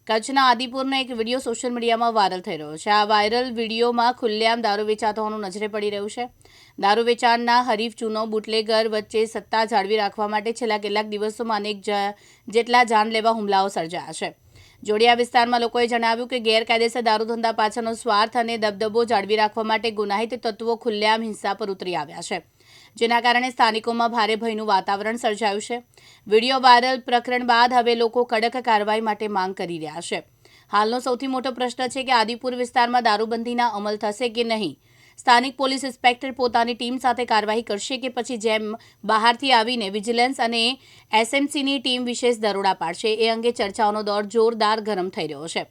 કચ્છના આદિપુરનો એક video social મીડિયામાં વાયરલ થઈ રહ્યો છે। આ વાયરલ વિડીયોમાં ખુલ્લેઆમ દારૂ વેચાતો હોવાનું નજરે પડી રહ્યું છે। દારૂ વેચાણના હરીફ ચૂનો બુટલેગર વચ્ચે સત્તા જાળવી રાખવા માટે છેલ્લા કેટલાક દિવસોમાં અનેક જેટલા જાનલેવા હુમલાઓ સર્જાયા છે। જોડિયા વિસ્તારમાં લોકોએ જણાવ્યું કે ગેરકાયદેસર દારૂ ધંધા પાછળનો સ્વાર્થ અને દબદબો જાળવી રાખવા માટે ગુનાહિત તત્વો ખુલ્લેઆમ હિંસા પર ઉતરી આવ્યા છે, જેના કારણે સ્થાનિકોમાં ભારે ભયનું વાતાવરણ સર્જાયું છે। વિડીયો વાયરલ પ્રકરણ બાદ હવે લોકો કડક કાર્યવાહી માટે માંગ કરી રહ્યા છે। હાલનો સૌથી મોટો પ્રશ્ન છે કે આદિપુર વિસ્તારમાં દારૂબંધીના અમલ થશે કે નહીં। સ્થાનિક પોલીસ ઇન્સ્પેક્ટર પોતાની ટીમ સાથે કાર્યવાહી કરશે કે પછી જેમ બહારથી આવીને વિજિલન્સ અને એસએમસીની ટીમ વિશેષ દરોડા પાડશે, એ અંગે ચર્ચાઓનો દોર જોરદાર ગરમ થઈ રહ્યો છે।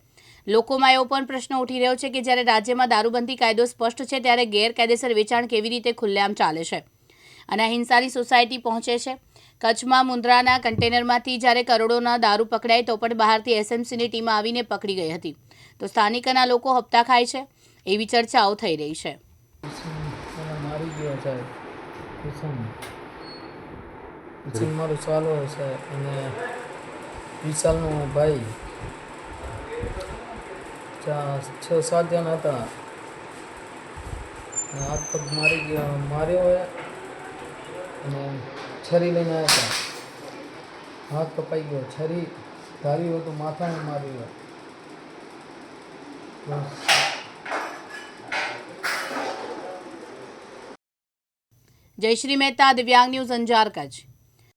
લોકોમાં એવો પણ પ્રશ્ન ઉઠી રહ્યો છે કે જ્યારે રાજ્યમાં દારૂબંધી કાયદો સ્પષ્ટ છે, ત્યારે ગેરકાયદેસર વેચાણ કેવી રીતે ખુલ્લેઆમ ચાલે છે અને હિંસાની સોસાયટી પહોંચે છે। કચ્છમાં મુન્દ્રાના કન્ટેનરમાંથી જ્યારે કરોડોના દારૂ પકડાય તો પણ બહારથી એસએમસીની ટીમ આવીને પકડી ગઈ હતી, તો સ્થાનિકના લોકો હપ્તા ખાય છે, એવી ચર્ચાઓ થઈ રહી છે। મારી ગયો છે મારો ચાલો છે અને વિશાલનો ભાઈ 6-7 જણ હતા। હાથ પગ માર્યો હોય અને છરી લઈને આવ્યા હતા। હાથ કપાઈ ગયો, છરી ધારી હોય તો માથામાં માર્યું હોય। જયશ્રી મહેતા, દિવ્યાંગ ન્યૂઝ, અંજાર, કચ્છ।